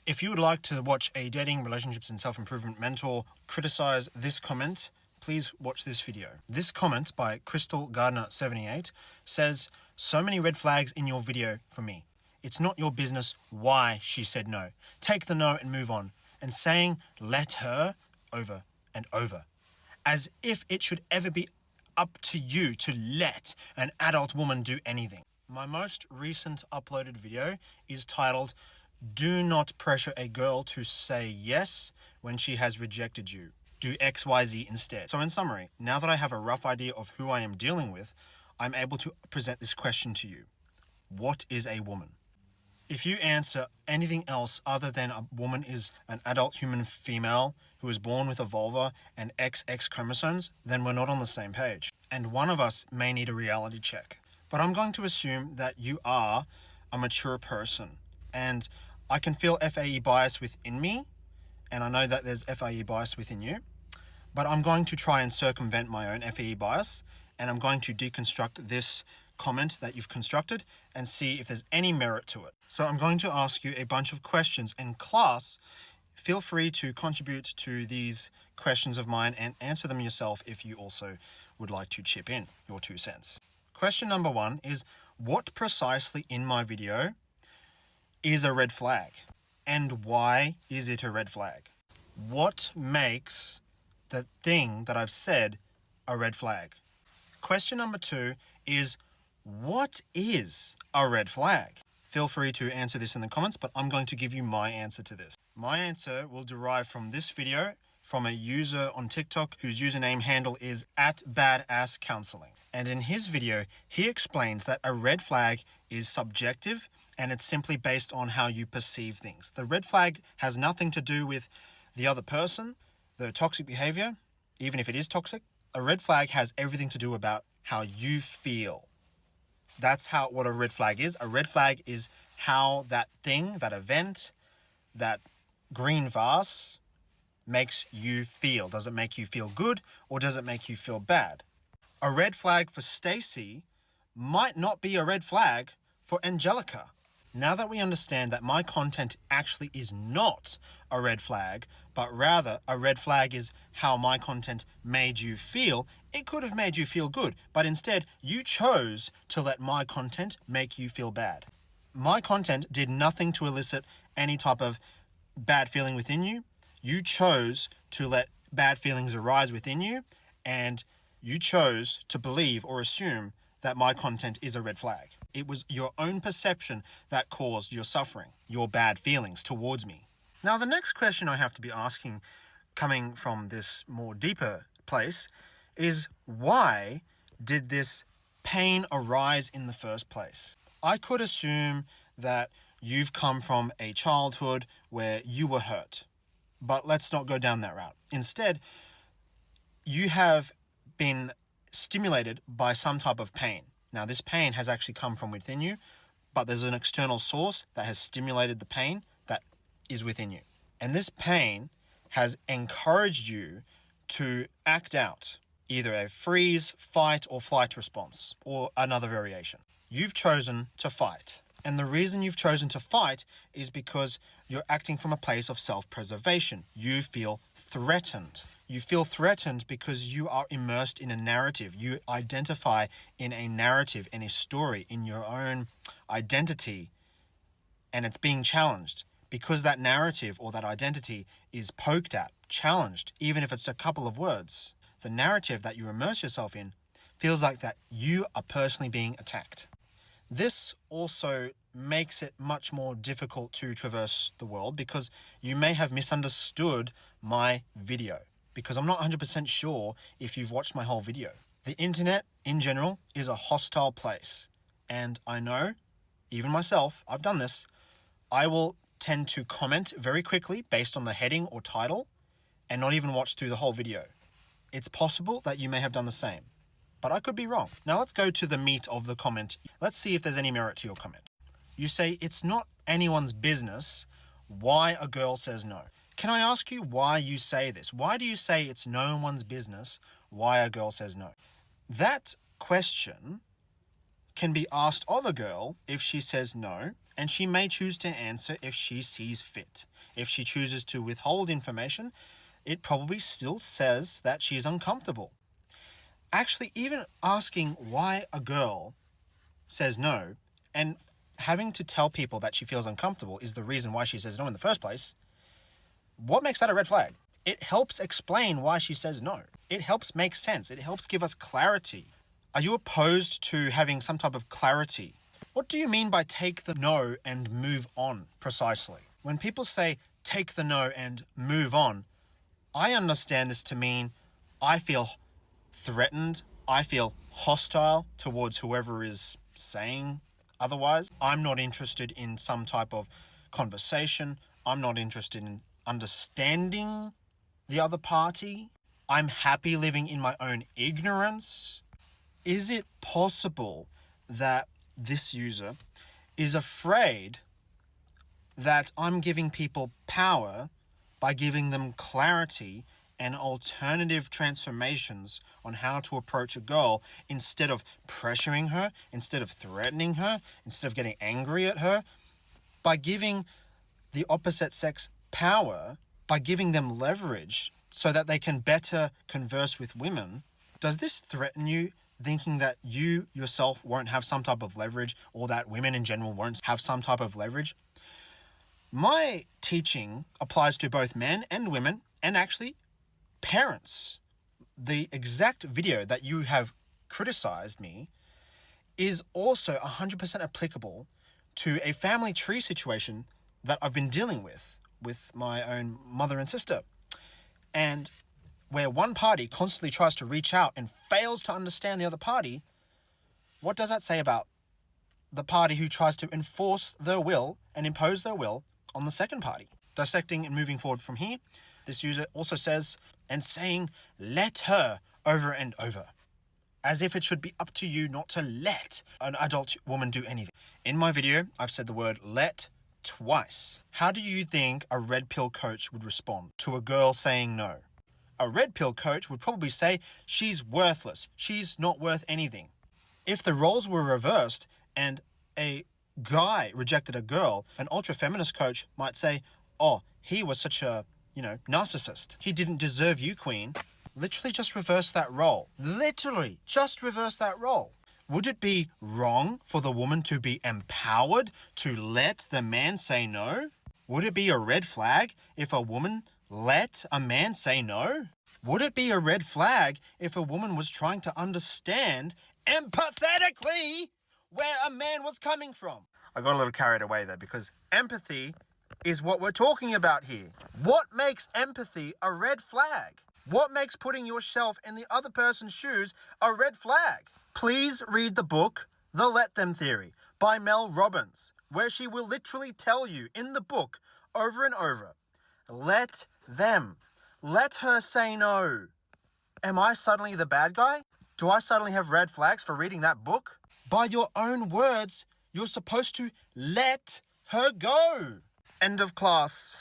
If you would like to watch a dating, relationships, and self-improvement mentor criticize this comment, please watch this video. This comment by Crystal Gardner78 says, "So many red flags in your video for me. It's not your business why she said no. Take the no and move on." And saying "let her" over and over, as if it should ever be up to you to let an adult woman do anything. My most recent uploaded video is titled, "Do not pressure a girl to say yes when she has rejected you. Do XYZ instead." So in summary, now that I have a rough idea of who I am dealing with, I'm able to present this question to you. What is a woman? If you answer anything else other than a woman is an adult human female who is born with a vulva and XX chromosomes, then we're not on the same page. And one of us may need a reality check. But I'm going to assume that you are a mature person. And I can feel FAE bias within me, and I know that there's FAE bias within you. But I'm going to try and circumvent my own FAE bias, and I'm going to deconstruct this comment that you've constructed and see if there's any merit to it. So I'm going to ask you a bunch of questions, and class, feel free to contribute to these questions of mine and answer them yourself if you also would like to chip in your 2 cents. Question number 1 is, what precisely in my video is a red flag? And why is it a red flag? What makes the thing that I've said a red flag? Question number 2 is, what is a red flag? Feel free to answer this in the comments, but I'm going to give you my answer to this. My answer will derive from this video from a user on TikTok whose username handle is @badasscounseling. And in his video, he explains that a red flag is subjective and it's simply based on how you perceive things. The red flag has nothing to do with the other person, the toxic behavior, even if it is toxic. A red flag has everything to do about how you feel. That's what a red flag is. A red flag is how that thing, that event, that green vase makes you feel. Does it make you feel good or does it make you feel bad? A red flag for Stacy might not be a red flag for Angelica. Now that we understand that my content actually is not a red flag, but rather a red flag is how my content made you feel, it could have made you feel good, but instead you chose to let my content make you feel bad. My content did nothing to elicit any type of bad feeling within you. You chose to let bad feelings arise within you, and you chose to believe or assume that my content is a red flag. It was your own perception that caused your suffering, your bad feelings towards me. Now, the next question I have to be asking, coming from this more deeper place, is why did this pain arise in the first place? I could assume that you've come from a childhood where you were hurt, but let's not go down that route. Instead, you have been stimulated by some type of pain. Now, this pain has actually come from within you, but there's an external source that has stimulated the pain that is within you. And this pain has encouraged you to act out either a freeze, fight, or flight response, or another variation. You've chosen to fight. And the reason you've chosen to fight is because you're acting from a place of self-preservation. You feel threatened. You feel threatened because you are immersed in a narrative. You identify in a narrative, in a story, in your own identity, and it's being challenged. Because that narrative or that identity is poked at, challenged, even if it's a couple of words, the narrative that you immerse yourself in feels like that you are personally being attacked. This also makes it much more difficult to traverse the world because you may have misunderstood my video, because I'm not 100% sure if you've watched my whole video. The internet in general is a hostile place, and I know, even myself, I've done this, I will tend to comment very quickly based on the heading or title and not even watch through the whole video. It's possible that you may have done the same, but I could be wrong. Now let's go to the meat of the comment. Let's see if there's any merit to your comment. You say it's not anyone's business why a girl says no. Can I ask you why you say this? Why do you say it's no one's business why a girl says no? That question can be asked of a girl if she says no, and she may choose to answer if she sees fit. If she chooses to withhold information, it probably still says that she's uncomfortable. Actually, even asking why a girl says no and having to tell people that she feels uncomfortable is the reason why she says no in the first place, what makes that a red flag? It helps explain why she says no. It helps make sense. It helps give us clarity. Are you opposed to having some type of clarity? What do you mean by take the no and move on precisely? When people say take the no and move on, I understand this to mean I feel threatened, I feel hostile towards whoever is saying otherwise. I'm not interested in some type of conversation. I'm not interested in understanding the other party. I'm happy living in my own ignorance. Is it possible that this user is afraid that I'm giving people power by giving them clarity and alternative transformations on how to approach a girl instead of pressuring her, instead of threatening her, instead of getting angry at her? By giving the opposite sex power, by giving them leverage so that they can better converse with women, does this threaten you, thinking that you yourself won't have some type of leverage or that women in general won't have some type of leverage? My teaching applies to both men and women and actually parents. The exact video that you have criticized me is also 100% applicable to a family tree situation that I've been dealing with my own mother and sister. And where one party constantly tries to reach out and fails to understand the other party, what does that say about the party who tries to enforce their will and impose their will on the second party? Dissecting and moving forward from here, this user also says, and saying, let her, over and over, as if it should be up to you not to let an adult woman do anything. In my video, I've said the word let twice. How do you think a red pill coach would respond to a girl saying no? A red pill coach would probably say, she's worthless, she's not worth anything. If the roles were reversed and a guy rejected a girl, an ultra-feminist coach might say, oh, he was such a, narcissist. He didn't deserve you, queen. Literally just reverse that role. Literally just reverse that role. Would it be wrong for the woman to be empowered to let the man say no? Would it be a red flag if a woman let a man say no? Would it be a red flag if a woman was trying to understand empathetically where a man was coming from? I got a little carried away there because empathy is what we're talking about here. What makes empathy a red flag? What makes putting yourself in the other person's shoes a red flag? Please read the book, The Let Them Theory by Mel Robbins, where she will literally tell you in the book over and over, let them. Let her say no. Am I suddenly the bad guy? Do I suddenly have red flags for reading that book? By your own words, you're supposed to let her go. End of class.